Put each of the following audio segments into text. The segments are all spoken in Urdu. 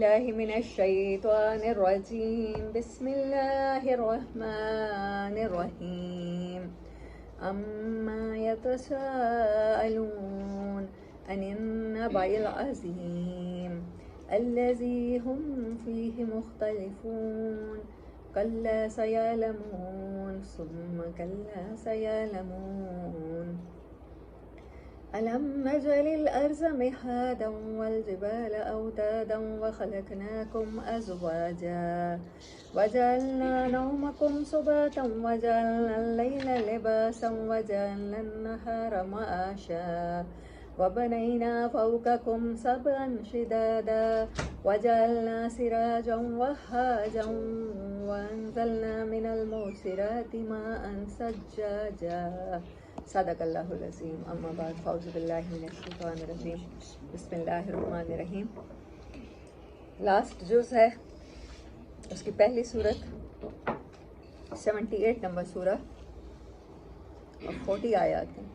الله من الشيطان الرجيم بسم الله الرحمن الرحيم أما يتساءلون عن النبأ العظيم الذي هم فيه مختلفون كلا سيعلمون ثم كلا سيعلمون ألم نجعل الأرض مهادا والجبال أوتادا وخلقناكم أزواجا وجعلنا نومكم سباتا وجعلنا الليل لباسا وجعلنا النهار معاشا وبنينا فوقكم سبعا شدادا وجعلنا سراجا وهاجا وأنزلنا من المعصرات ماء ثجاجا صدق اللہ العظیم اما بعد فاعوذ باللہ من الشیطان الرجیم بسم اللہ الرحمن الرحیم. لاسٹ جز ہے اس کی پہلی صورت 78 نمبر سورہ اور 40 آیات ہیں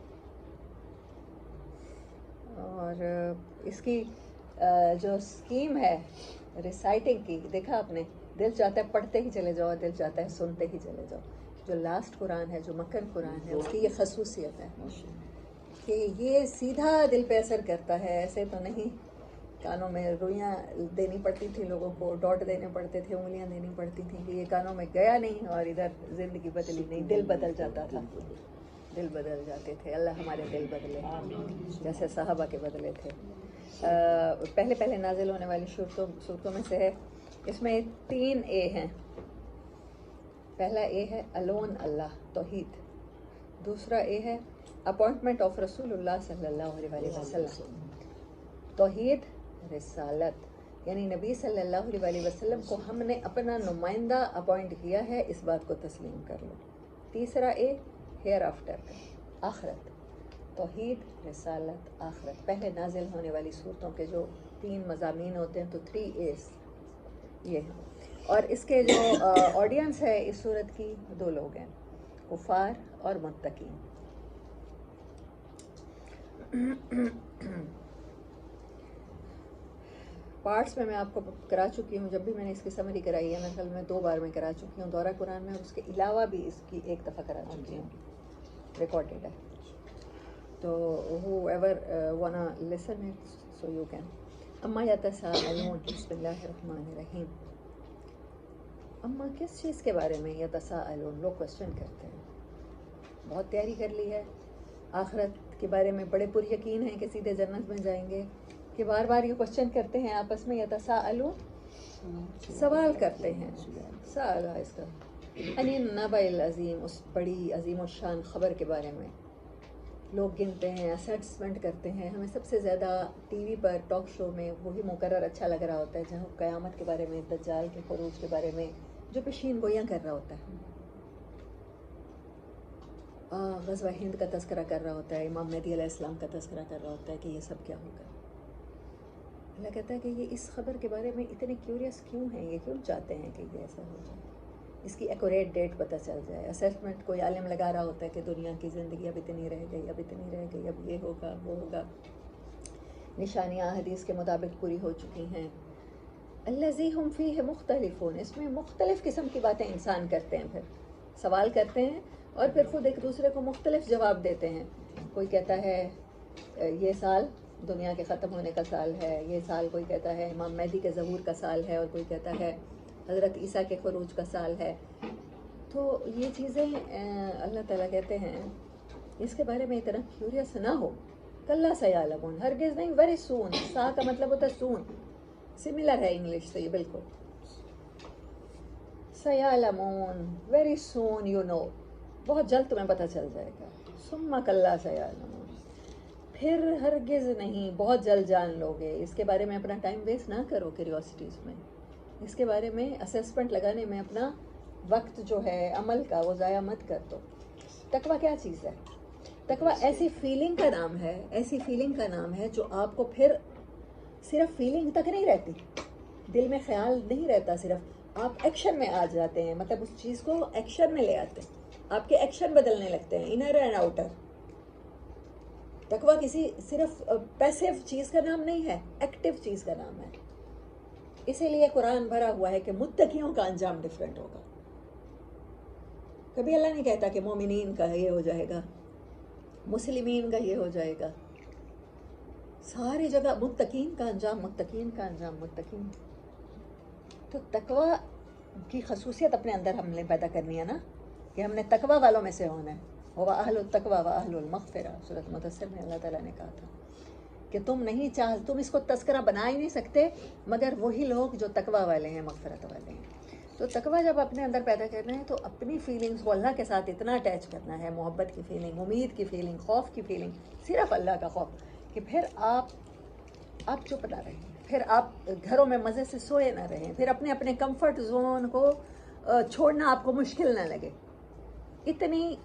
اور اس کی جو اسکیم ہے ریسائٹنگ کی دیکھا آپ نے, دل چاہتا ہے پڑھتے ہی چلے جاؤ, دل چاہتا ہے سنتے ہی چلے جاؤ. جو لاسٹ قرآن ہے, جو مکن قرآن ہے, اس کی یہ خصوصیت ہے کہ یہ سیدھا دل پہ اثر کرتا ہے. ایسے تو نہیں کانوں میں روئیاں دینی پڑتی تھی لوگوں کو, ڈاٹ دینے پڑتے تھے, انگلیاں دینی پڑتی تھیں, کہ یہ کانوں میں گیا نہیں اور ادھر زندگی بدلی نہیں, دل بدل جاتا تھا, دل بدل جاتے تھے. اللہ ہمارے دل بدلے جیسے صحابہ کے بدلے تھے. پہلے نازل ہونے والی صورتوں میں سے ہے. اس میں 3 اے ہیں. پہلا اے ہے الون اللہ, توحید. دوسرا اے ہے اپوائنٹمنٹ آف رسول اللہ صلی اللہ علیہ وسلم, توحید رسالت, یعنی نبی صلی اللہ علیہ وسلم کو ہم نے اپنا نمائندہ اپوائنٹ کیا ہے, اس بات کو تسلیم کر لو. تیسرا اے ہیئر آفٹر کا, آخرت. توحید, رسالت, آخرت. پہلے نازل ہونے والی صورتوں کے جو 3 مضامین ہوتے ہیں تو 3 ایز یہ ہیں. اور اس کے جو آڈینس ہے اس صورت کی 2 لوگ ہیں, کفار اور متقین. پارٹس میں آپ کو کرا چکی ہوں, جب بھی میں نے اس کی سمری کرائی ہے, میرے خیال میں 2 بار میں کرا چکی ہوں دورہ قرآن میں, اور اس کے علاوہ بھی اس کی 1 دفعہ کرا چکی ہوں, ریکارڈیڈ ہے. تو whoever wanna listen it so you can. اما یتساءلون بسم اللہ الرحمن الرحیم. اما کس چیز کے بارے میں یتساءلون, لوگ کوشچن کرتے ہیں. بہت تیاری کر لی ہے, آخرت کے بارے میں بڑے پر یقین ہیں کہ سیدھے جنت میں جائیں گے, کہ بار بار یہ کوشچن کرتے ہیں آپس میں. یتساءلون سوال کرتے ہیں, سوال ہے اس کا. عن النبأ العظیم, اس بڑی عظیم الشان خبر کے بارے میں. لوگ گنتے ہیں, اسیسمنٹ کرتے ہیں. ہمیں سب سے زیادہ ٹی وی پر ٹاک شو میں وہی مقرر اچھا لگ رہا ہوتا ہے جہاں قیامت کے بارے میں, دجال کے خروج کے بارے میں جو پیشین گوئیاں کر رہا ہوتا ہے, غزوہ ہند کا تذکرہ کر رہا ہوتا ہے, امام مہدی علیہ السلام کا تذکرہ کر رہا ہوتا ہے کہ یہ سب کیا ہوگا. اللہ کہتا ہے کہ یہ اس خبر کے بارے میں اتنے کیوریس کیوں ہیں, یہ کیوں چاہتے ہیں کہ یہ ایسا ہو جائے, اس کی ایکوریٹ ڈیٹ پتہ چل جائے. اسیسمنٹ کوئی عالم لگا رہا ہوتا ہے کہ دنیا کی زندگی اب اتنی رہ گئی, اب اتنی رہ گئی, اب یہ ہوگا, وہ ہوگا. نشانیاں حدیث کے مطابق پوری ہو چکی ہیں. الذی ہم فیہ مختلفون, اس میں مختلف قسم کی باتیں انسان کرتے ہیں, پھر سوال کرتے ہیں اور پھر خود ایک دوسرے کو مختلف جواب دیتے ہیں. کوئی کہتا ہے یہ سال دنیا کے ختم ہونے کا سال ہے, یہ سال کوئی کہتا ہے امام مہدی کے ظہور کا سال ہے, اور کوئی کہتا ہے حضرت عیسیٰ کے خروج کا سال ہے. تو یہ چیزیں اللہ تعالیٰ کہتے ہیں اس کے بارے میں اتنا کیوریس نہ ہو. کلا سیعلمون, ہرگز نہیں, ویری سون. سا کا مطلب ہوتا ہے سون, سملر ہے انگلش سے یہ بالکل. سیعلمون, ویری سون یو نو, بہت جلد تمہیں پتہ چل جائے گا. ثم کلا سیعلمون, پھر ہرگز نہیں, بہت جلد جان لو گے. اس کے بارے میں اپنا ٹائم ویسٹ نہ کرو کیوریوسٹیز میں. اس کے بارے میں اسیسمنٹ لگانے میں اپنا وقت جو ہے عمل کا وہ ضائع مت کر دو. تقویٰ کیا چیز ہے؟ تقویٰ ایسی فیلنگ کا نام ہے, ایسی فیلنگ کا نام ہے جو آپ کو پھر صرف فیلنگ تک نہیں رہتی, دل میں خیال نہیں رہتا, صرف آپ ایکشن میں آ جاتے ہیں. مطلب اس چیز کو ایکشن میں لے آتے ہیں, آپ کے ایکشن بدلنے لگتے ہیں, انر اینڈ آؤٹر. تقویٰ کسی صرف پیسیو چیز کا نام نہیں ہے, ایکٹیو چیز کا نام ہے. اسی لیے قرآن بھرا ہوا ہے کہ متقیوں کا انجام ڈفرینٹ ہوگا. کبھی اللہ نہیں کہتا کہ مومنین کا یہ ہو جائے گا، مسلمین کا یہ ہو جائے گا. ساری جگہ متقین کا انجام، متقین کا انجام، متقین. تو تقوی کی خصوصیت اپنے اندر ہم نے پیدا کرنی ہے نا، کہ ہم نے تقوی والوں میں سے ہونا ہے. وَأَهْلُ التَّقْوَى وَأَهْلُ الْمَغْفِرَةِ سورۃ مدثر میں اللہ تعالیٰ نے کہا تھا کہ تم اس کو تذکرہ بنا ہی نہیں سکتے مگر وہی لوگ جو تقوی والے ہیں، مغفرت والے ہیں. تو تقوی جب اپنے اندر پیدا کرنا ہے تو اپنی فیلنگز کو اللہ کے ساتھ اتنا اٹیچ کرنا ہے، محبت کی فیلنگ، امید کی فیلنگ، خوف کی فیلنگ، صرف اللہ کا خوف، کہ پھر آپ چپ نہ رہیں، پھر آپ گھروں میں مزے سے سوئے نہ رہیں، پھر اپنے کمفرٹ زون کو چھوڑنا آپ کو مشکل نہ لگے. اتنی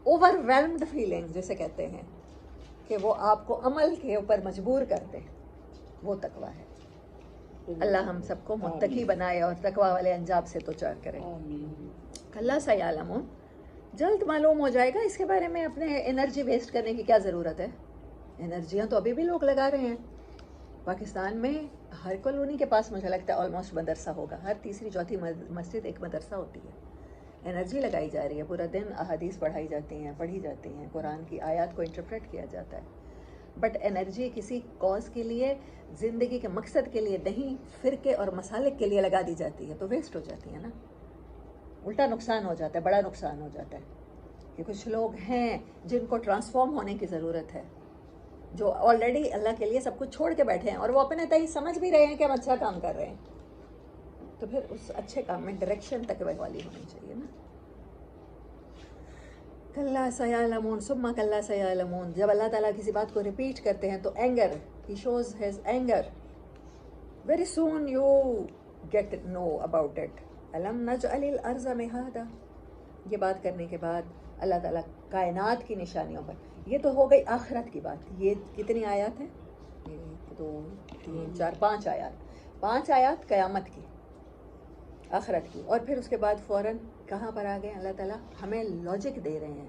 اوور ویلمڈ فیلنگ جسے کہتے ہیں کہ وہ آپ کو عمل کے اوپر مجبور کرتے، وہ تقوی ہے. اللہ ہم سب کو متقی بنائے اور تقوی والے انجام سے تو چار کرے. کلا سیعلمون، جلد معلوم ہو جائے گا. اس کے بارے میں اپنے انرجی ویسٹ کرنے کی کیا ضرورت ہے؟ انرجیاں تو ابھی بھی لوگ لگا رہے ہیں. پاکستان میں ہر کالونی کے پاس مجھے لگتا ہے آلموسٹ مدرسہ ہوگا، ہر تیسری چوتھی مسجد ایک مدرسہ ہوتی ہے. انرجی لگائی جا رہی ہے، پورا دن احادیث پڑھی جاتی ہیں، قرآن کی آیات کو انٹرپریٹ کیا جاتا ہے. بٹ انرجی کسی کاز کے لیے، زندگی کے مقصد کے لیے نہیں، فرقے اور مسالک کے لیے لگا دی جاتی ہے تو ویسٹ ہو جاتی ہے نا. الٹا نقصان ہو جاتا ہے، بڑا نقصان ہو جاتا ہے. کہ کچھ لوگ ہیں جن کو ٹرانسفارم ہونے کی ضرورت ہے، جو آلریڈی اللہ کے لیے سب کچھ چھوڑ کے بیٹھے ہیں اور وہ اپنے تئیں سمجھ بھی رہے ہیں کہ ہم اچھا کام کر رہے ہیں. تو پھر اس اچھے کام میں ڈائریکشن تقوی والی ہونی چاہیے نا. کلا سیعلمون ثم کلا سیعلمون. جب اللہ تعالیٰ کسی بات کو ریپیٹ کرتے ہیں تو anger, he shows his anger. Very soon you get know about it. أَلَمْ نَجْعَلِ الْأَرْضَ مِهَادًا. یہ بات کرنے کے بعد اللہ تعالیٰ کائنات کی نشانیوں پر، یہ تو ہو گئی آخرت کی بات. یہ کتنی آیات ہیں؟ 1 2 3 4 5 آیات. 5 آیات قیامت کی، آخرت کی. اور پھر اس کے بعد فوراً کہاں پر آ گئے؟ اللہ تعالیٰ ہمیں لاجک دے رہے ہیں.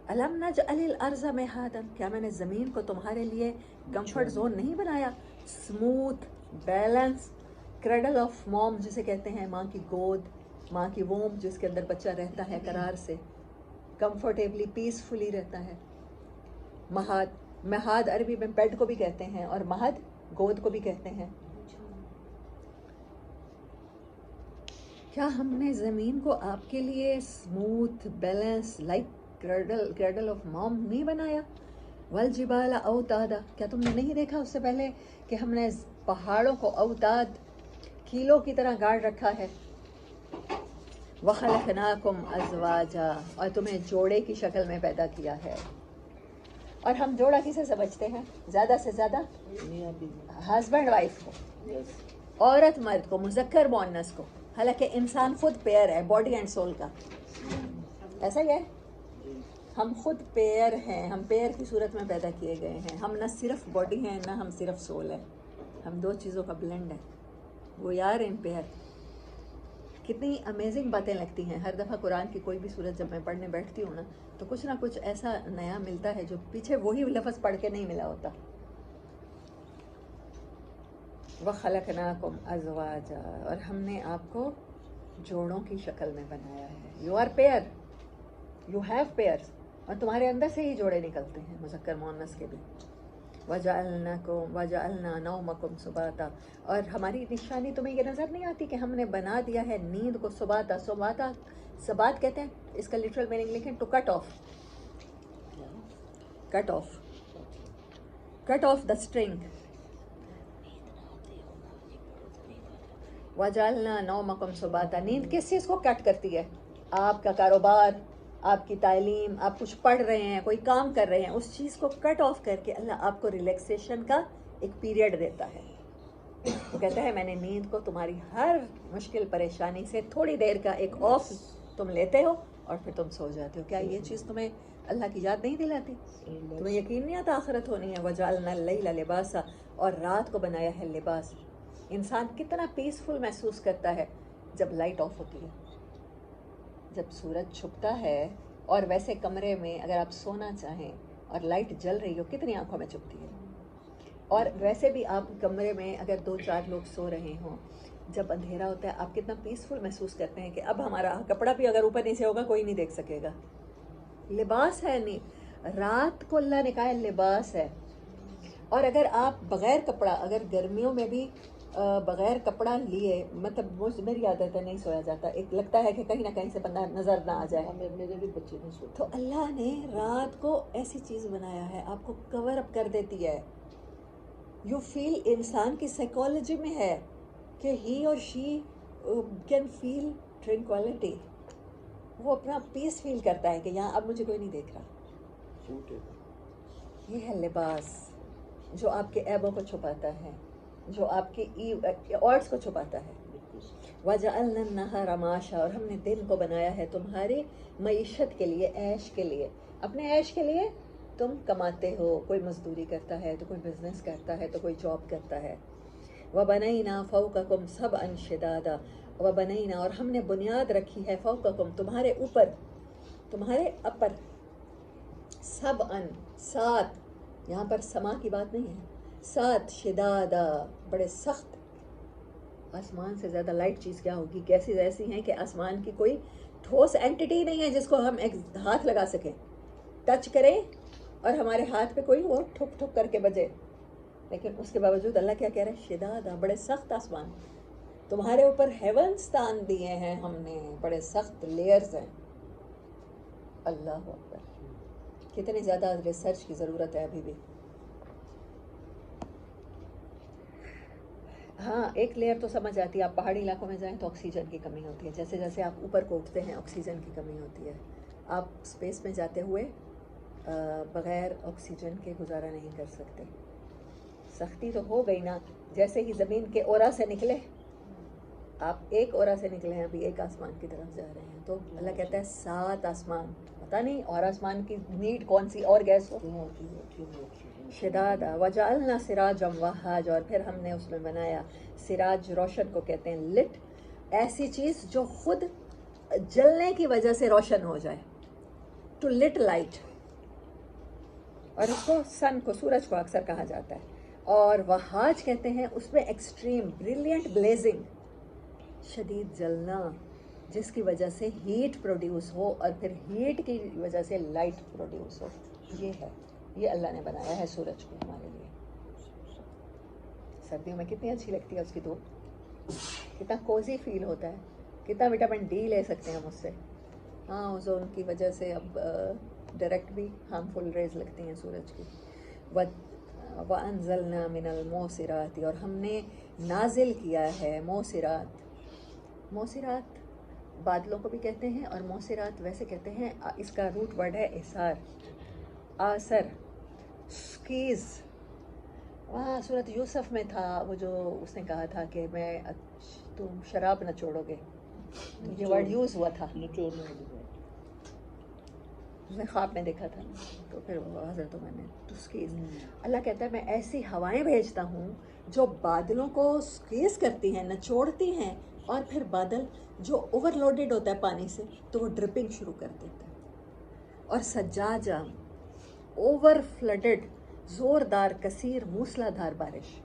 أَلَمْ نَجْعَلِ الْأَرْضَ مِهَادًا. کیا میں نے زمین کو تمہارے لیے کمفرٹ زون نہیں بنایا؟ اسموتھ، بیلنس، کریڈل آف موم جسے کہتے ہیں، ماں کی گود، ماں کی ووم جس کے اندر بچہ رہتا ہے قرار سے، کمفرٹیبلی، پیسفلی رہتا ہے. مہاد عربی میں بیڈ کو بھی کہتے ہیں اور مہد گود کو بھی کہتے ہیں. کیا ہم نے زمین کو آپ کے لیے smooth, balance, like cradle of mom نہیں بنایا؟ والجبال اوتادا. کیا تم نے نہیں دیکھا اس سے پہلے کہ ہم نے پہاڑوں کو اوتاد، کیلوں کی طرح گاڑ رکھا ہے؟ وخلقناکم ازواجا. اور تمہیں جوڑے کی شکل میں پیدا کیا ہے. اور ہم جوڑا کسے سمجھتے ہیں زیادہ سے زیادہ؟ ہسبینڈ وائف کو، عورت مرد کو، مذکر مؤنث کو. حالانکہ انسان خود پیئر ہے، باڈی اینڈ سول کا. ایسا ہی ہے، ہم خود پیئر ہیں، ہم پیئر کی صورت میں پیدا کیے گئے ہیں. ہم نہ صرف باڈی ہیں نہ ہم صرف سول ہیں، ہم دو چیزوں کا بلینڈ ہے. وہ یار ان پیئر. کتنی امیزنگ باتیں لگتی ہیں ہر دفعہ قرآن کی کوئی بھی صورت جب میں پڑھنے بیٹھتی ہوں نا تو کچھ نہ کچھ ایسا نیا ملتا ہے جو پیچھے وہی لفظ پڑھ کے نہیں ملا ہوتا. وَخَلَقْنَاكُمْ أَزْوَاجًا. اور ہم نے آپ کو جوڑوں کی شکل میں بنایا ہے. You are pair, you have pairs. اور تمہارے اندر سے ہی جوڑے نکلتے ہیں، مذکر مؤنث کے بھی. وَجَعَلْنَا نَوْمَكُمْ سُبَاتًا. اور ہماری نشانی تمہیں یہ نظر نہیں آتی کہ ہم نے بنا دیا ہے نیند کو سباتا. سبات کہتے ہیں، اس کا لٹرل میننگ لکھیں to cut off, cut off the string. وَجَعَلْنَا نَوْمَكُمْ سُبَاتًا. نیند کس چیز کو کٹ کرتی ہے؟ آپ کا کاروبار، آپ کی تعلیم، آپ کچھ پڑھ رہے ہیں، کوئی کام کر رہے ہیں، اس چیز کو کٹ آف کر کے اللہ آپ کو ریلیکسیشن کا ایک پیریڈ دیتا ہے. وہ کہتا ہے میں نے نیند کو تمہاری ہر مشکل پریشانی سے تھوڑی دیر کا ایک آف تم لیتے ہو اور پھر تم سو جاتے ہو. کیا یہ چیز تمہیں اللہ کی یاد نہیں دلاتی؟ تمہیں یقین نہیں آتا آخرت ہونی ہے؟ وَجَعَلْنَا اللَّيْلَ لِبَاسًا. اور رات کو بنایا ہے لباس. انسان کتنا پیسفل محسوس کرتا ہے جب لائٹ آف ہوتی ہے، جب سورج چھپتا ہے. اور ویسے کمرے میں اگر آپ سونا چاہیں اور لائٹ جل رہی ہو کتنی آنکھوں میں چبھتی ہے. اور ویسے بھی آپ کمرے میں اگر 2 4 لوگ سو رہے ہوں جب اندھیرا ہوتا ہے آپ کتنا پیسفل محسوس کرتے ہیں کہ اب ہمارا کپڑا بھی اگر اوپر نیچے ہوگا کوئی نہیں دیکھ سکے گا. لباس ہے نہیں, رات کو اللہ نے کہا ہے لباس ہے. اور اگر آپ بغیر کپڑا, اگر گرمیوں میں بھی بغیر کپڑا لیے, مطلب میری عادت ہے نہیں سویا جاتا, ایک لگتا ہے کہ کہیں نہ کہیں سے بندہ نظر نہ آ جائے. میرے بھی بچے نہیں سوتے. تو اللہ نے رات کو ایسی چیز بنایا ہے, آپ کو کور اپ کر دیتی ہے. یو فیل, انسان کی سائیکالوجی میں ہے کہ ہی اور شی کین فیل ٹرنکوالٹی. وہ اپنا پیس فیل کرتا ہے کہ یہاں اب مجھے کوئی نہیں دیکھ رہا. یہ ہے لباس جو آپ کے عیبوں کو چھپاتا ہے, جو آپ کے آرٹس کو چھپاتا ہے. وَجَعَلْنَا النَّهَارَ مَعَاشًا, اور ہم نے دن کو بنایا ہے تمہاری معیشت کے لیے, عیش کے لیے. اپنے عیش کے لیے تم کماتے ہو, کوئی مزدوری کرتا ہے تو کوئی بزنس کرتا ہے تو کوئی جاب کرتا ہے. وَبَنَيْنَا فَوْقَكُمْ سَبْعًا شِدَادًا, وَبَنَيْنَا, اور ہم نے بنیاد رکھی ہے, فوقکم, تمہارے اوپر, تمہارے اپر, سبعًا, سات, یہاں پر سما کی بات نہیں ہے, سات, شدادا, بڑے سخت. آسمان سے زیادہ لائٹ چیز کیا ہوگی؟ گیسز ایسی ہیں کہ آسمان کی کوئی ٹھوس اینٹی نہیں ہے جس کو ہم ایک ہاتھ لگا سکیں, ٹچ کریں اور ہمارے ہاتھ پہ کوئی وہ ٹھک ٹھک کر کے بجے. لیکن اس کے باوجود اللہ کیا کہہ رہے ہیں؟ شدادا, بڑے سخت آسمان. تمہارے اوپر ہیونس تان دیے ہیں ہم نے, بڑے سخت لیئرز ہیں. اللہ اکبر, کتنی زیادہ ریسرچ کی ضرورت ہے ابھی بھی. ہاں, ایک لیئر تو سمجھ آتی ہے, آپ پہاڑی علاقوں میں جائیں تو آکسیجن کی کمی ہوتی ہے, جیسے جیسے آپ اوپر کو اٹھتے ہیں آکسیجن کی کمی ہوتی ہے. آپ اسپیس میں جاتے ہوئے بغیر آکسیجن کے گزارا نہیں کر سکتے. سختی تو ہو گئی نا, جیسے ہی زمین کے اورا سے نکلے, آپ ایک اورا سے نکلے ہیں, ابھی ایک آسمان کی طرف جا رہے ہیں, تو اللہ کہتا ہے 7 آسمان, پتہ نہیں اور آسمان کی نیڈ کون سی اور گیس ہو. شدادا, وجعلنا سراجا وہاجا, اور پھر ہم نے اس میں بنایا سراج, روشن کو کہتے ہیں, لٹ, ایسی چیز جو خود جلنے کی وجہ سے روشن ہو جائے, ٹو لٹ لائٹ. اور اس کو سن کو, سورج کو اکثر کہا جاتا ہے. اور وہاج کہتے ہیں اس میں ایکسٹریم بریلینٹ بلیزنگ, شدید جلنا, جس کی وجہ سے ہیٹ پروڈیوس ہو, اور پھر ہیٹ کی وجہ سے لائٹ پروڈیوس ہو. یہ ہے, یہ اللہ نے بنایا ہے سورج کو ہمارے لیے. سردیوں میں کتنی اچھی لگتی ہے اس کی دھوپ, کتنا کوزی فیل ہوتا ہے, کتنا وٹامن ڈی لے سکتے ہیں ہم اس سے. ہاں, اوزون کی وجہ سے اب ڈائریکٹ بھی ہارمفل ریز لگتی ہیں سورج کی. وَأَنزَلْنَا مِنَ الْمُوسِرَاتِ, اور ہم نے نازل کیا ہے موسرات. موسرات بادلوں کو بھی کہتے ہیں, اور موسرات ویسے کہتے ہیں, اس کا روٹ ورڈ ہے اثار, آثر, سکیز. وہاں سورۃ یوسف میں تھا وہ جو اس نے کہا تھا کہ میں, تم شراب نہ چھوڑو گے, یہ ورڈ یوز ہوا تھا, اس نے خواب میں دیکھا تھا, تو پھر حضرت عمر نے سکیز. اللہ کہتا ہے میں ایسی ہوائیں بھیجتا ہوں جو بادلوں کو سکیز کرتی ہیں, نچوڑتی ہیں, اور پھر بادل جو اوور لوڈڈ ہوتا ہے پانی سے تو وہ ڈرپنگ شروع کر دیتا ہے. اور سجاجہ, اوور فلڈڈ, زوردار, کثیر, موسلا دھار بارش.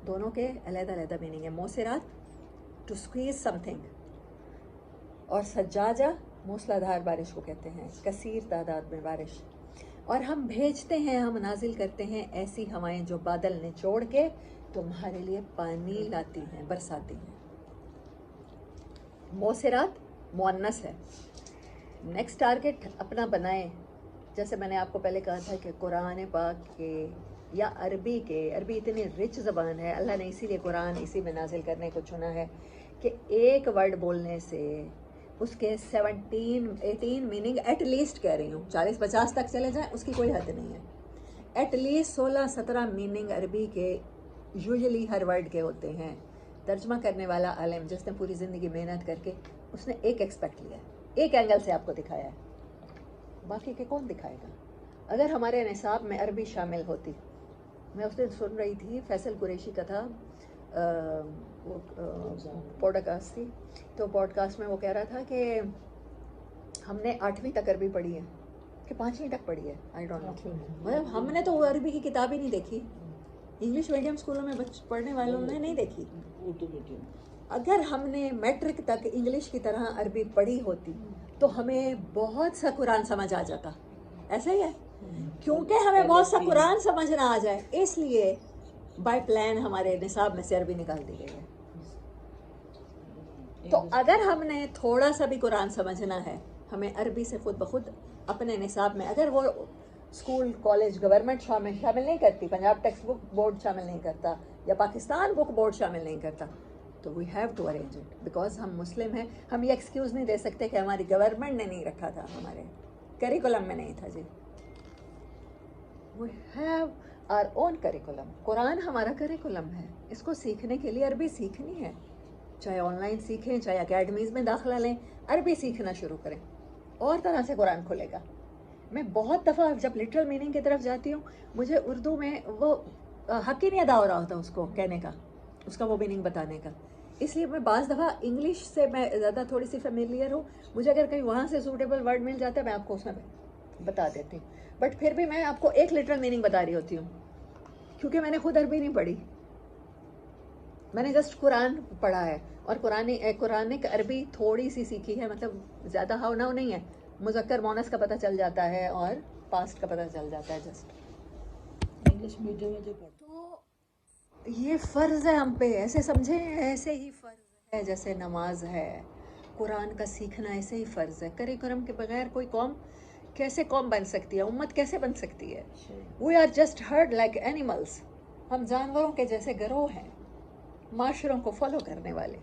دونوں کے علیحدہ علیحدہ میننگ ہے. موسرات ٹو سکویز سم تھنگ, اور سجاجہ موسلا دھار بارش کو کہتے ہیں, کثیر تعداد میں بارش. اور ہم بھیجتے ہیں, ہم نازل کرتے ہیں ایسی ہوائیں جو بادل نچوڑ کے تمہارے لیے پانی لاتی ہیں, برساتی ہیں. موسرات مؤنث ہے. نیکسٹ ٹارگٹ اپنا بنائیں. جیسے میں نے آپ کو پہلے کہا تھا کہ قرآن پاک کے یا عربی کے, عربی اتنی رچ زبان ہے, اللہ نے اسی لیے قرآن اسی میں نازل کرنے کو چنا ہے کہ ایک ورڈ بولنے سے اس کے 17-18 میننگ ایٹ لیسٹ کہہ رہی ہوں, 40-50 تک چلے جائیں اس کی کوئی حد نہیں ہے. ایٹ لیسٹ 16-17 میننگ عربی کے یوزلی ہر ورڈ کے ہوتے ہیں. ترجمہ کرنے والا عالم جس نے پوری زندگی محنت کر کے اس نے ایک ایکسپیکٹ لیا ہے, ایک اینگل سے آپ کو دکھایا ہے, باقی کے کون دکھائے گا. اگر ہمارے نصاب میں عربی شامل ہوتی, میں اس دن سن رہی تھی فیصل قریشی کا تھا پوڈ کاسٹ تھی, تو پوڈ کاسٹ میں وہ کہہ رہا تھا کہ ہم نے 8ویں تک عربی پڑھی ہے کہ 5ویں تک پڑھی ہے, آئی ڈونٹ نو, مطلب ہم نے تو وہ عربی کی کتاب ہی نہیں دیکھی. انگلش میڈیم اسکولوں میں پڑھنے والوں نے نہیں دیکھی, اگر ہم نے میٹرک تک انگلش کی طرح عربی پڑھی ہوتی تو ہمیں بہت سا قرآن سمجھ آ جاتا. ایسا ہی ہے. کیونکہ ہمیں بہت سا قرآن سمجھ نہ آ جائے اس لیے بائی پلان ہمارے نصاب میں سے عربی نکال دی گئی ہے. تو اگر ہم نے تھوڑا سا بھی قرآن سمجھنا ہے ہمیں عربی سے خود بخود اپنے نصاب میں, اگر وہ اسکول کالج گورنمنٹ شامل نہیں کرتی, پنجاب ٹیکسٹ بک بورڈ شامل نہیں کرتا, یا پاکستان بک بورڈ شامل نہیں کرتا, تو we have to arrange it, because ہم مسلم ہیں. ہم یہ ایکسکیوز نہیں دے سکتے کہ ہماری گورنمنٹ نے نہیں رکھا تھا, ہمارے کریکولم میں نہیں تھا. جی we have our own curriculum. قرآن ہمارا کریکولم ہے, اس کو سیکھنے کے لیے عربی سیکھنی ہے. چاہے آن لائن سیکھیں, چاہے اکیڈمیز میں داخلہ لیں, عربی سیکھنا شروع کریں, اور طرح سے قرآن کھلے گا. میں بہت دفعہ جب لٹرل میننگ کی طرف جاتی ہوں, مجھے اردو میں وہ حق ہی نہیں ادا ہو رہا ہوتا اس کو کہنے کا, اس کا وہ میننگ بتانے کا. اس لیے میں بعض دفعہ انگلش سے میں زیادہ تھوڑی سی فیملیئر ہوں, مجھے اگر کہیں وہاں سے سوٹیبل ورڈ مل جاتا ہے میں آپ کو اس میں بتا دیتی ہوں. بٹ پھر بھی میں آپ کو ایک لٹرل میننگ بتا رہی ہوتی ہوں, کیونکہ میں نے خود عربی نہیں پڑھی, میں نے جسٹ قرآن پڑھا ہے. اور قرآنک عربی تھوڑی سی سیکھی ہے, مطلب زیادہ ہاؤ ناؤ نہیں ہے. مذکر مونس کا پتہ چل جاتا ہے اور پاسٹ کا پتہ چل جاتا ہے جسٹ. انگلش میڈیم میں جو پڑھتے تو یہ فرض ہے ہم پہ, ایسے سمجھیں ایسے ہی فرض ہے جیسے نماز ہے. قرآن کا سیکھنا ایسے ہی فرض ہے. کریکولم کے بغیر کوئی قوم کیسے قوم بن سکتی ہے, امت کیسے بن سکتی ہے؟ We are just herd like animals. ہم جانوروں کے جیسے گروہ ہیں, معاشروں کو فالو کرنے والے.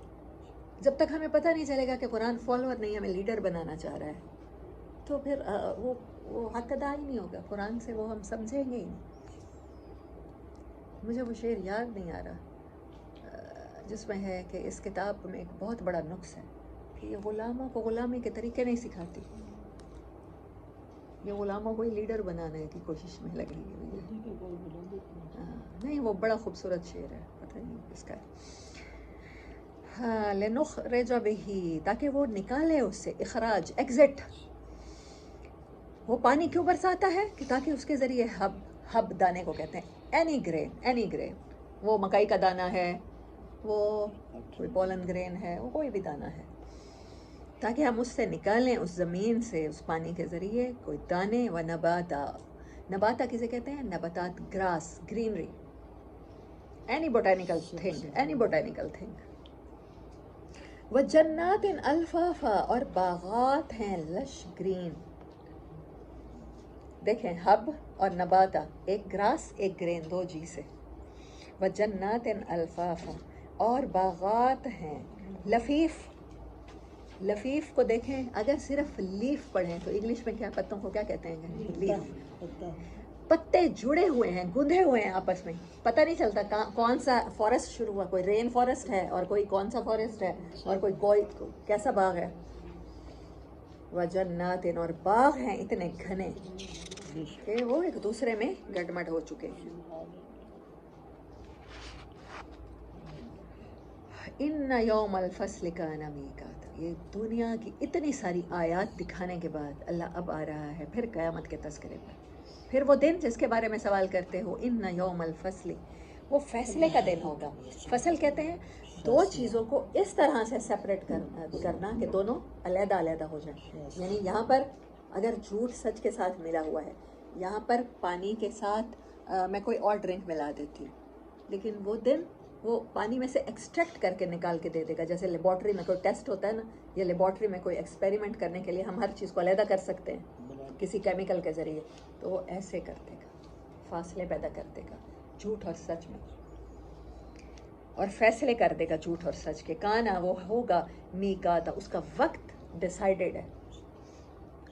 جب تک ہمیں پتہ نہیں چلے گا کہ قرآن فالوور نہیں ہمیں لیڈر بنانا چاہ رہا ہے, تو پھر وہ حق ادا ہی نہیں ہوگا قرآن سے, وہ ہم سمجھیں گے ہی نہیں. مجھے وہ شعر یاد نہیں آ رہا جس میں ہے کہ اس کتاب میں ایک بہت بڑا نقص ہے کہ یہ غلاموں کو غلامی کے طریقے نہیں سکھاتی, یہ غلاموں کو ہی لیڈر بنانے کی کوشش میں لگی ہوئی ہے. نہیں, وہ بڑا خوبصورت شعر ہے, پتہ نہیں کس کا ہے. ہاں, لنخرج بہ, تاکہ وہ نکالے اس سے, اخراج ایگزٹ. وہ پانی کیوں برساتا ہے کہ تاکہ اس کے ذریعے ہب دانے کو کہتے ہیں, اینی گرین, وہ مکئی کا دانہ ہے, وہ کوئی پولن گرین ہے, وہ کوئی بھی دانہ ہے, تاکہ ہم اس سے نکالیں, اس زمین سے, اس پانی کے ذریعے کوئی دانے. و نباتا, نباتا کسے کہتے ہیں؟ نباتات, grass, greenery, any botanical thing. و جنات الفافا, اور باغات ہیں لش گرین. دیکھیں, ہب اور نباتا, ایک گراس ایک گرین, دو جی سے. و جنات الفافا, اور باغات ہیں لفیف. لفیف کو دیکھیں, اگر صرف لیف پڑھیں تو انگلش میں کیا پتوں کو کیا کہتے ہیں؟ لیف. پتے جڑے ہوئے ہیں, گندھے ہوئے ہیں آپس میں, پتہ نہیں چلتا کون سا فارسٹ شروع ہوا, کوئی رین فارسٹ ہے اور کوئی کون سا فارسٹ ہے اور کوئی کیسا باغ ہے. وجنات, اور باغ ہیں اتنے گھنے کہ وہ ایک دوسرے میں گڈمڈ ہو چکے ہیں. ان یوم الفصل کان میقاتا, یہ دنیا کی اتنی ساری آیات دکھانے کے بعد اللہ اب آ رہا ہے پھر قیامت کے تذکرے پر. پھر وہ دن جس کے بارے میں سوال کرتے ہو, ان یوم الفصل, وہ فیصلے کا دن ہوگا. فصل کہتے ہیں دو چیزوں کو اس طرح سے سپریٹ کرنا کہ دونوں علیحدہ علیحدہ ہو جائیں. یعنی یہاں پر اگر جھوٹ سچ کے ساتھ ملا ہوا ہے, یہاں پر پانی کے ساتھ میں کوئی اور ڈرنک ملا دیتی ہوں, لیکن وہ دن وہ پانی میں سے ایکسٹریکٹ کر کے نکال کے دے دے گا. جیسے لیبارٹری میں کوئی ٹیسٹ ہوتا ہے نا, یا لیبارٹری میں کوئی ایکسپیریمنٹ کرنے کے لیے ہم ہر چیز کو علیحدہ کر سکتے ہیں کسی کیمیکل کے ذریعے, تو وہ ایسے کر دے گا, فاصلے پیدا کر دے گا جھوٹ اور سچ میں, اور فیصلے کر دے گا جھوٹ اور سچ کے. کانا, وہ ہوگا, میقات, اس کا وقت ڈیسائیڈڈ ہے.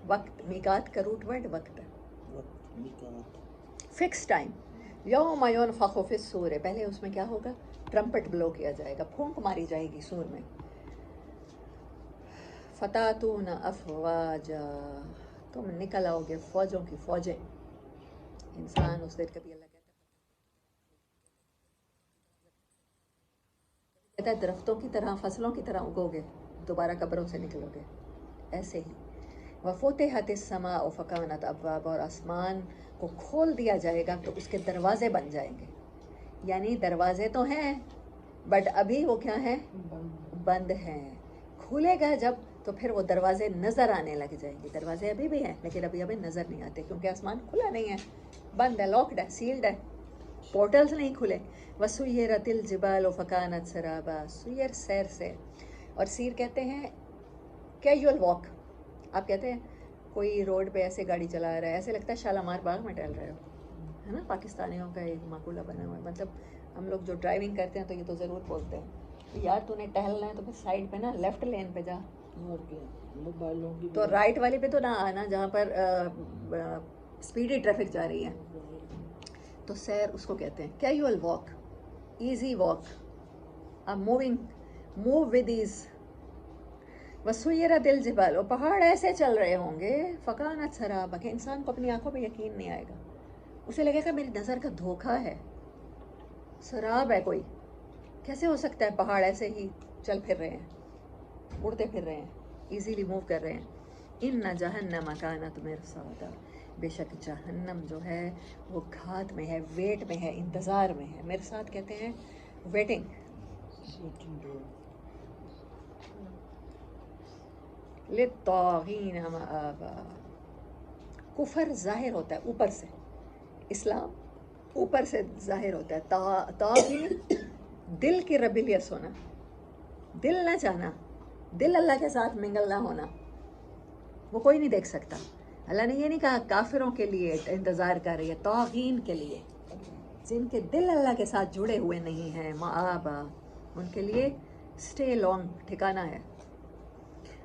وقت, میقات کا روٹ ورڈ وقت ہے, فکس ٹائم. یوم ینفخ فی الصور, پہلے اس میں کیا ہوگا؟ ٹرمپٹ بلو کیا جائے گا, پھونک ماری جائے گی سور میں. فتاتون افواجا, تم نکل آؤ گے فوجوں کی فوجیں. انسان اس دن کبھی اللہ کہتا ہے درختوں کی طرح, فصلوں کی طرح اگو گے, دوبارہ قبروں سے نکلو گے. ایسے ہی وفتحت السماء فکانت ابوابا, اور آسمان کو کھول دیا جائے گا تو اس کے دروازے بن جائیں گے. یعنی دروازے تو ہیں بٹ ابھی وہ کیا ہیں؟ بند ہیں. کھلے گا جب تو پھر وہ دروازے نظر آنے لگ جائیں گے. دروازے ابھی بھی ہیں لیکن ابھی ہمیں نظر نہیں آتے کیونکہ آسمان کھلا نہیں ہے, بند ہے, لاکڈ ہے, سیلڈ ہے, پورٹلز نہیں کھلے. وسیرت الجبال فکانت سرابا, سیر سیر سے, اور سیر کہتے ہیں کیجول واک. آپ کہتے ہیں کوئی روڈ پہ ایسے گاڑی چلا رہا ہے, ایسے لگتا ہے شالامار باغ میں ٹہل رہے ہو, ہے نا. پاکستانیوں کا ایک مقولہ بنا ہوا ہے, مطلب ہم لوگ جو ڈرائیونگ کرتے ہیں تو یہ تو ضرور بولتے ہیں یار تو نے ٹہلنا ہے تو پھر سائڈ پہ نا لیفٹ لین پہ جا, اور کیا, موبائلوں کی تو رائٹ والی پہ تو نہ آنا جہاں پر اسپیڈی ٹریفک جا رہی ہے. تو سیر اس کو کہتے ہیں casual walk, easy walk, move with ease. وسیرت الجبال, اور پہاڑ ایسے چل رہے ہوں گے, فکانت سرابا, کہ انسان کو اپنی آنکھوں پہ یقین نہیں آئے گا, اسے لگے گا میری نظر کا دھوکہ ہے, سراب ہے کوئی, کیسے ہو سکتا ہے پہاڑ ایسے ہی چل پھر رہے ہیں, اڑتے پھر رہے ہیں, ایزیلی موو کر رہے ہیں. ان جہنم کانت مرصادا, بے شک جہنم جو ہے وہ گھات میں ہے, ویٹ میں ہے, انتظار میں ہے. مرصاد کہتے ہیں ویٹنگ. للطاغین مآبا, کفر ظاہر ہوتا ہے اوپر سے, اسلام اوپر سے ظاہر ہوتا ہے. طاغین دل کی ریبیلیس ہونا, دل نہ چاہنا, دل اللہ کے ساتھ منگل نہ ہونا, وہ کوئی نہیں دیکھ سکتا. اللہ نے یہ نہیں کہا کافروں کے لیے انتظار کر رہی ہے, طاغین کے لیے, جن کے دل اللہ کے ساتھ جڑے ہوئے نہیں ہیں. مآبا, ان کے لیے اسٹے لانگ, ٹھکانہ ہے.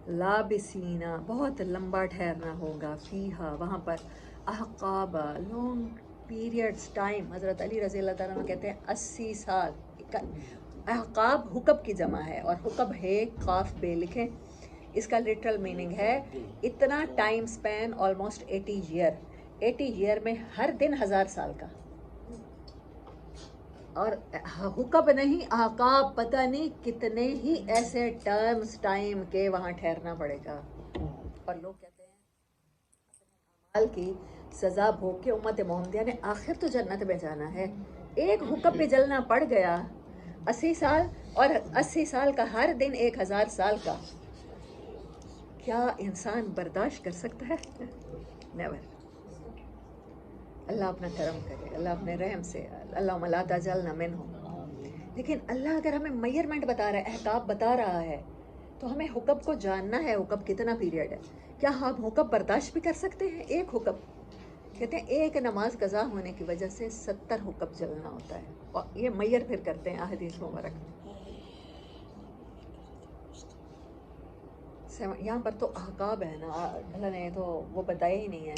لابسینا, بہت لمبا ٹھہرنا ہوگا, فیہا, وہاں پر, احقابا, لانگ پیریڈز, ٹائم. حضرت علی رضی اللہ تعالیٰ عنہ کہتے ہیں 80 سال. احقاب حقب کی جمع ہے, اور حقب ہے قاف بے لکھیں, اس کا لٹرل میننگ ہے اتنا ٹائم سپین, آلموسٹ 80 ایئر. 80 ایئر میں ہر دن 1000 سال کا, اور حقب نہیں, احقاب, پتہ نہیں کتنے ہی ایسے ٹرمز ٹائم کے وہاں ٹھہرنا پڑے گا. اور لوگ کہتے ہیں اپنے اعمال کی سزا بھوگ کے امت محمدیہ نے آخر تو جنت میں جانا ہے, ایک حقب پہ جلنا پڑ گیا 80 سال, اور 80 سال کا ہر دن 1000 سال کا, کیا انسان برداشت کر سکتا ہے؟ نیور. اللہ اپنا کرم کرے, اللہ اپنے رحم سے, اللہ لا تجعلنا منہم. لیکن اللہ اگر ہمیں میئرمنٹ بتا رہا ہے, احکام بتا رہا ہے, تو ہمیں حقب کو جاننا ہے, حقب کتنا پیریڈ ہے. کیا ہم حقب برداشت بھی کر سکتے ہیں؟ ایک حقب, کہتے ہیں ایک نماز قضا ہونے کی وجہ سے 70 حقب جلنا ہوتا ہے, اور یہ میئر پھر کرتے ہیں احادیث مبارک میں. یہاں پر تو احقاب ہے نا, اللہ نے تو وہ بتایا ہی نہیں ہے,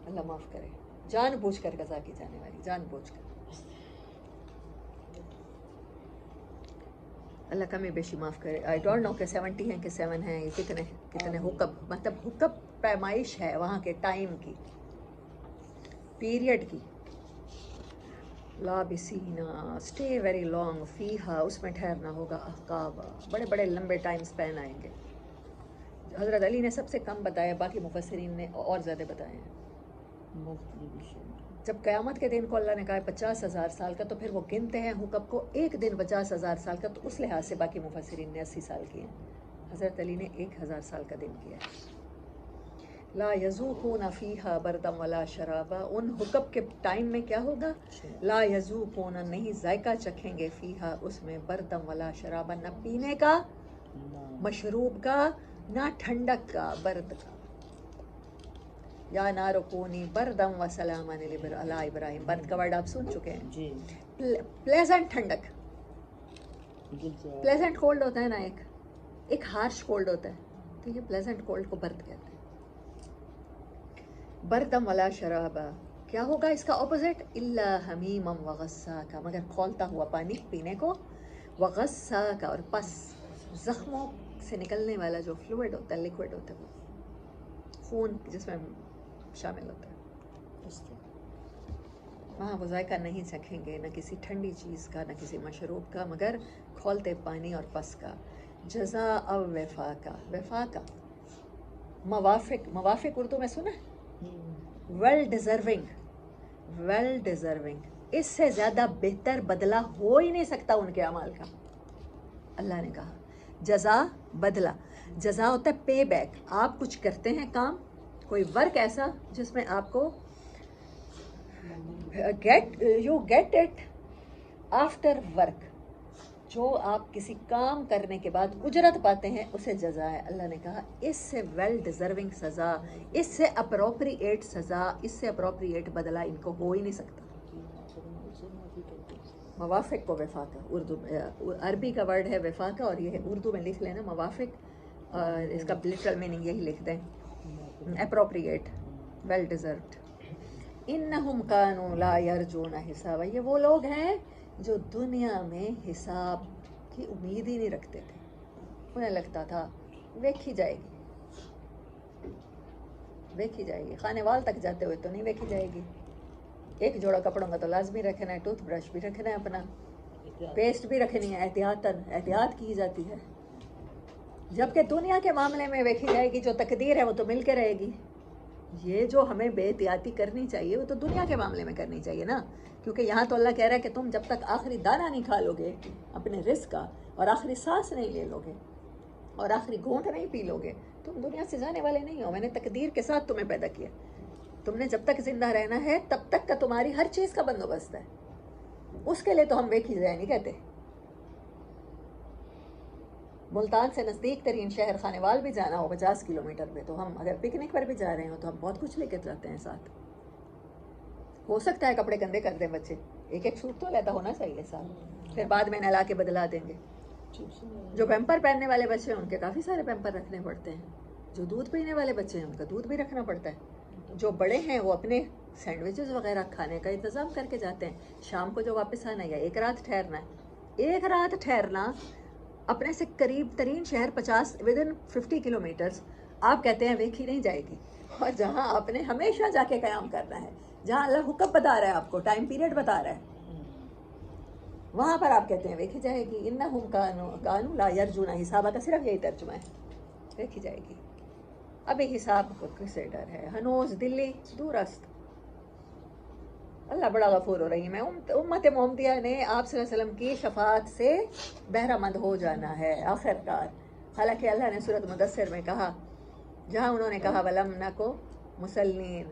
اللہ معاف کرے, جان بوجھ کر قضا کی جانے والی, جان بوجھ کر. اللہ کمی بیشی معاف کرے. آئی ڈونٹ نو کہ 70 ہیں کہ 7 ہیں, یہ کتنے حقب, مطلب حقب پیمائش ہے وہاں کے ٹائم کی, پیریڈ کی. لابسینا, اسٹے ویری لانگ, فیہا, اس میں ٹھہرنا ہوگا, احقابا, بڑے بڑے لمبے ٹائم سپین آئیں گے. حضرت علی نے سب سے کم بتایا, باقی مفسرین نے اور زیادہ بتائے ہیں. جب قیامت کے دن کو اللہ نے کہا 50,000 سال کا, تو پھر وہ گنتے ہیں حقب کو, ایک دن 50,000 سال کا, تو اس لحاظ سے باقی مفسرین نے 80 سال کیے ہیں. حضرت علی نے 1000 سال کا دن کیا ہے. لا یذوقون فیہا بردا ولا شرابا, ان حقب کے ٹائم میں کیا ہوگا؟ لا یذوقون, نہیں ذائقہ چکھیں گے, فیہا, اس میں, بردا ولا شرابا, نہ پینے کا, مشروب کا, نہ ٹھنڈک کا, برد کا. یا نار کونی بردم و سلاما علی ابراہیم, برد کا ورڈ آپ سن چکے ہیں جی. پلیزنٹ ٹھنڈک. پلیزنٹ کولڈ ہوتا ہے نا, ایک ہارش کولڈ ہوتا ہے, تو یہ پلیزنٹ کولڈ کو برد کہتے ہیں. بردم ولا شرابا, کیا ہوگا اس کا اپوزٹ؟ الا حمیما وغساقا, مگر کھولتا ہوا پانی پینے کو, وغساقا, اور پس, زخموں سے نکلنے والا جو فلوئڈ ہوتا ہے, لیکوڈ ہوتا ہے, وہ خون جس میں شامل ہوتا ہے, وہاں وہ ذائقہ نہیں چکھیں گے, نہ کسی ٹھنڈی چیز کا, نہ کسی مشروب کا, مگر کھولتے پانی اور پس کا. جزا او وفاقا, وفاقا موافق, موافق اردو میں سنا ہے, ویل ڈیزرونگ, ویل ڈیزرونگ, اس سے زیادہ بہتر بدلہ ہو ہی نہیں سکتا ان کے اعمال کا. اللہ نے کہا جزا بدلہ، جزا ہوتا ہے پے بیک. آپ کچھ کرتے ہیں کام، کوئی ورک ایسا جس میں آپ کو you get it after work, جو آپ کسی کام کرنے کے بعد اجرت پاتے ہیں اسے جزا ہے. اللہ نے کہا اس سے ویل ڈیزرونگ سزا، اس سے اپروپریٹ سزا، اس سے اپروپریٹ بدلہ ان کو ہو ہی نہیں سکتا. موافق کو وفاقہ، اردو عربی کا ورڈ ہے وفاقہ، اور یہ اردو میں لکھ لینا موافق، اور اس کا لٹرل میننگ یہی لکھ دیں اپروپریٹ، ویل ڈیزروڈ. انہم کانوا لا یرجون حسابا، یہ وہ لوگ ہیں جو دنیا میں حساب کی امید ہی نہیں رکھتے تھے. انہیں لگتا تھا ویکھی جائے گی، ویکھی جائے گی، خانے وال تک جاتے ہوئے تو نہیں ویکھی جائے گی. ایک جوڑا کپڑوں کا تو لازمی رکھنا ہے، ٹوتھ برش بھی رکھنا ہے، اپنا پیسٹ بھی رکھنی ہے، احتیاط کی جاتی ہے. جبکہ دنیا کے معاملے میں ویکھی جائے گی، جو تقدیر ہے وہ تو مل کے رہے گی. یہ جو ہمیں بے احتیاطی کرنی چاہیے وہ تو دنیا کے معاملے میں کرنی چاہیے نا، کیونکہ یہاں تو اللہ کہہ رہا ہے کہ تم جب تک آخری دانہ نہیں کھا لو گے اپنے رزق کا، اور آخری سانس نہیں لے لو گے، اور آخری گھونٹ نہیں پی لو گے، تم دنیا سے جانے والے نہیں ہو. میں نے تقدیر کے ساتھ تمہیں پیدا کیا، تم نے جب تک زندہ رہنا ہے تب تک کا تمہاری ہر چیز کا بندوبست ہے. اس کے لیے تو ہم ویکھی جائے نہیں کہتے. ملتان سے نزدیک ترین شہر خانیوال بھی جانا ہو 50 کلومیٹر پہ، تو ہم اگر پکنک پر بھی جا رہے ہوں تو ہم بہت کچھ لے کے جاتے ہیں ساتھ. ہو سکتا ہے کپڑے گندے کر دیں بچے، ایک ایک سوٹ تو لیتا ہونا چاہیے ساتھ، پھر بعد میں نہلا کے بدلا دیں گے. جو پیمپر پہننے والے بچے ہیں ان کے کافی سارے پیمپر رکھنے پڑتے ہیں. جو دودھ پینے والے بچے ہیں ان کا دودھ بھی رکھنا پڑتا ہے. جو بڑے ہیں وہ اپنے سینڈوچز وغیرہ کھانے کا انتظام کر کے جاتے ہیں. شام کو جو واپس آنا ہے یا ایک رات ٹھہرنا ہے، ایک رات ٹھہرنا اپنے سے قریب ترین شہر 50 کلومیٹرز آپ کہتے ہیں ویکھی نہیں جائے گی. اور جہاں آپ نے ہمیشہ جا کے قیام کرنا ہے، جہاں اللہ حکم بتا رہا ہے، آپ کو ٹائم پیریڈ بتا رہا ہے، وہاں پر آپ کہتے ہیں ویکھی جائے گی. انہم کانوا لا یرجون حسابا کا صرف یہی ترجمہ ہے، ویکھی جائے گی. ابھی حساب کو کسے ڈر ہے، ہنوز دلی دور است. اللہ بڑا غفور و رحیم ہے. امت محمدیہ نے آپ صلی اللہ علیہ وسلم کی شفاعت سے بہرہ مند ہو جانا ہے آخر کار. حالانکہ اللہ نے سورۃ مدثر میں کہا، جہاں انہوں نے کہا وَلَمْ نَكُ مُصَلِّينَ،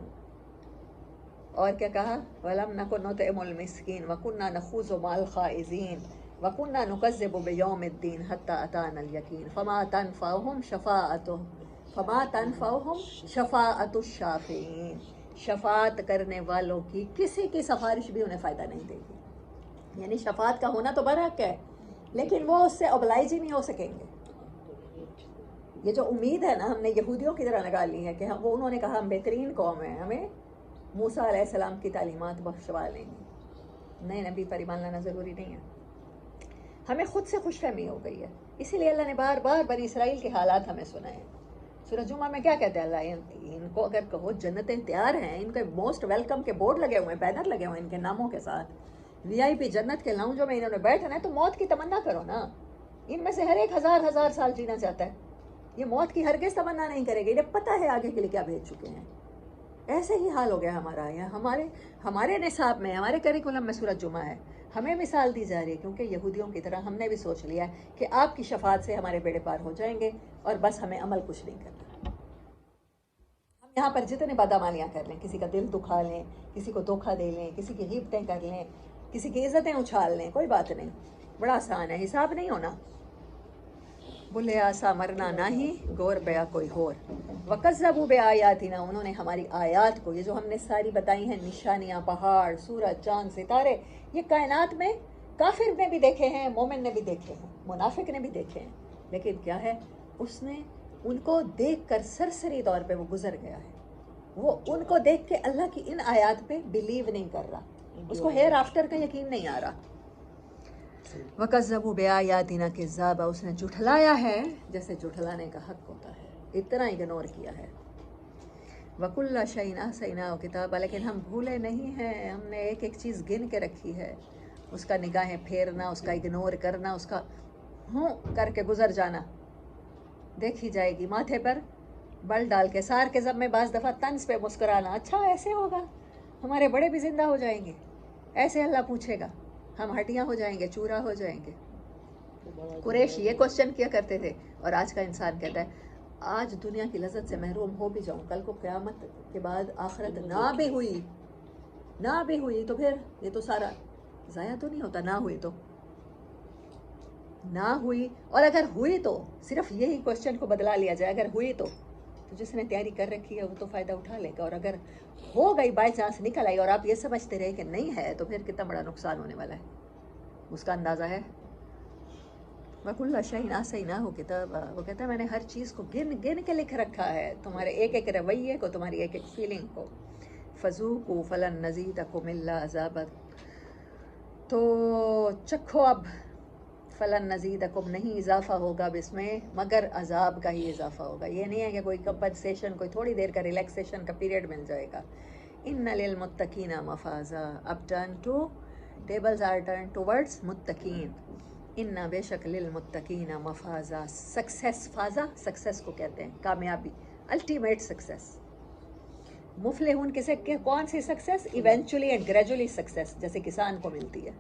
اور کیا کہا وَلَمْ نَكُ نُطْعِمُ الْمِسْكِينَ وَكُنَّا نَخُوضُ مَعَ الْخَائِضِينَ وَكُنَّا نُكَذِّبُ بِيَوْمِ الدِّينِ حَتَّىٰ أَتَانَا الْيَقِينُ فَمَا تَنفَعُهُمْ شَفَاعَةُ الشَّافِعِينَ. شفاعت کرنے والوں کی کسی کی سفارش بھی انہیں فائدہ نہیں دے گی. یعنی شفاعت کا ہونا تو برحق ہے، لیکن وہ اس سے اوبلائج ہی نہیں ہو سکیں گے. یہ جو امید ہے نا ہم نے یہودیوں کی طرح لگا لی ہے کہ وہ انہوں نے کہا ہم بہترین قوم ہیں، ہمیں موسیٰ علیہ السلام کی تعلیمات بخشوا لیں گے. نئے نبی پر ایمان لانا ضروری نہیں ہے. ہمیں خود سے خوش فہمی ہو گئی ہے، اسی لیے اللہ نے بار بار بنی اسرائیل کے حالات ہمیں سنائے. سورہ جمعہ میں کیا کہتے ہیں اللہ، ان کو اگر کہو جنتیں تیار ہیں، ان کے موسٹ ویلکم کے بورڈ لگے ہوئے ہیں، بینر لگے ہوئے ہیں ان کے ناموں کے ساتھ، VIP جنت کے لاؤنجوں میں انہوں نے بیٹھنا ہے، تو موت کی تمنا کرو نا. ان میں سے ہر ایک ہزار سال جینا چاہتا ہے، یہ موت کی ہرگز تمنا نہیں کرے گا. انہیں پتہ ہے آگے کے لیے کیا بھیج چکے ہیں. ایسے ہی حال ہو گیا ہمارا. یہاں ہمارے نصاب میں، ہمارے کریکولم میں سورۃ جمعہ ہے. ہمیں مثال دی جا رہی ہے کیونکہ یہودیوں کی طرح ہم نے بھی سوچ لیا ہے کہ آپ کی شفاعت سے ہمارے بیڑے پار ہو جائیں گے اور بس ہمیں عمل کچھ نہیں کرنا. ہم یہاں پر جتنے بدعمالیاں کر لیں، کسی کا دل دکھا لیں، کسی کو دھوکہ دے لیں، کسی کی غیبتیں کر لیں، کسی کی عزتیں اچھال لیں، کوئی بات نہیں، بڑا آسان ہے، حساب نہیں ہونا. بولے آسا مرنا نہیں گور بیا کوئی ہور. وَكَذَّبُوا بِآيَاتِنَا، انہوں نے ہماری آیات کو، یہ جو ہم نے ساری بتائی ہیں نشانیاں، پہاڑ، سورج، چاند، ستارے، یہ کائنات میں کافر نے بھی دیکھے ہیں، مومن نے بھی دیکھے ہیں، منافق نے بھی دیکھے ہیں، لیکن کیا ہے اس نے ان کو دیکھ کر سرسری طور پہ وہ گزر گیا ہے. وہ ان کو دیکھ کے اللہ کی ان آیات پہ بلیو نہیں کر رہا، اس کو ہیئر آفٹر کا یقین نہیں آ رہا. وَكَذَّبُوا بِآيَاتِنَا كِذَّابًا، اس نے جھٹلایا ہے جیسے جھٹلانے کا حق ہوتا ہے، اتنا اگنور کیا ہے. وَكُلَّ شَيْءٍ أَحْصَيْنَاهُ كِتَابًا، لیکن ہم بھولے نہیں ہیں، ہم نے ایک ایک چیز گن کے رکھی ہے. اس کا نگاہیں پھیرنا، اس کا اگنور کرنا، اس کا ہوں کر کے گزر جانا دیکھی جائے گی. ماتھے پر بل ڈال کے سار کے ضب میں بعض دفعہ طنز پہ مسکرانا، اچھا ایسے ہوگا، ہمارے بڑے بھی زندہ ہو جائیں گے. ایسے اللہ پوچھے گا، ہم ہڈیاں ہو جائیں گے، چورا ہو جائیں گے. قریش یہ کوشچن کیا کرتے تھے، اور آج کا انسان کہتا ہے آج دنیا کی لذت سے محروم ہو بھی جاؤں، کل کو قیامت کے بعد آخرت نہ بھی ہوئی تو پھر یہ تو سارا ضائع تو نہیں ہوتا، نہ ہوئی. اور اگر ہوئی تو صرف یہی کوشچن کو بدلا لیا جائے، اگر ہوئی تو جس نے تیاری کر رکھی ہے وہ تو فائدہ اٹھا لے گا، اور اگر ہو گئی بائی چانس نکل آئی اور آپ یہ سمجھتے رہے کہ نہیں ہے تو پھر کتنا بڑا نقصان ہونے والا ہے، اس کا اندازہ ہے. وَكُلَّ شَيْءٍ أَحْصَيْنَاهُ كِتَابًا، وہ کہتا ہے میں نے ہر چیز کو گن کے لکھ رکھا ہے، تمہارے ایک ایک رویے کو، تمہاری ایک ایک فیلنگ کو. فَذُوقُوا فَلَن نَّزِيدَكُمْ إِلَّا عَذَابًا، تو چکھو اب، فلن نزیدکم، نہیں اضافہ ہوگا اب اس میں مگر عذاب کا ہی اضافہ ہوگا. یہ نہیں ہے کہ کوئی کمپنسیشن، کوئی تھوڑی دیر کا ریلیکسیشن کا پیریڈ مل جائے گا. ان للمتقین مفازا، اب ٹیبلز آر ٹرن ٹورڈز متقین. ان بے شک للمتقین مفازا، سکسیس، فازا سکسیس کو کہتے ہیں، کامیابی، الٹیمیٹ سکسیس. مفلحون کسے، کون سی success? Eventually and gradually success, جیسے کسان کو ملتی ہے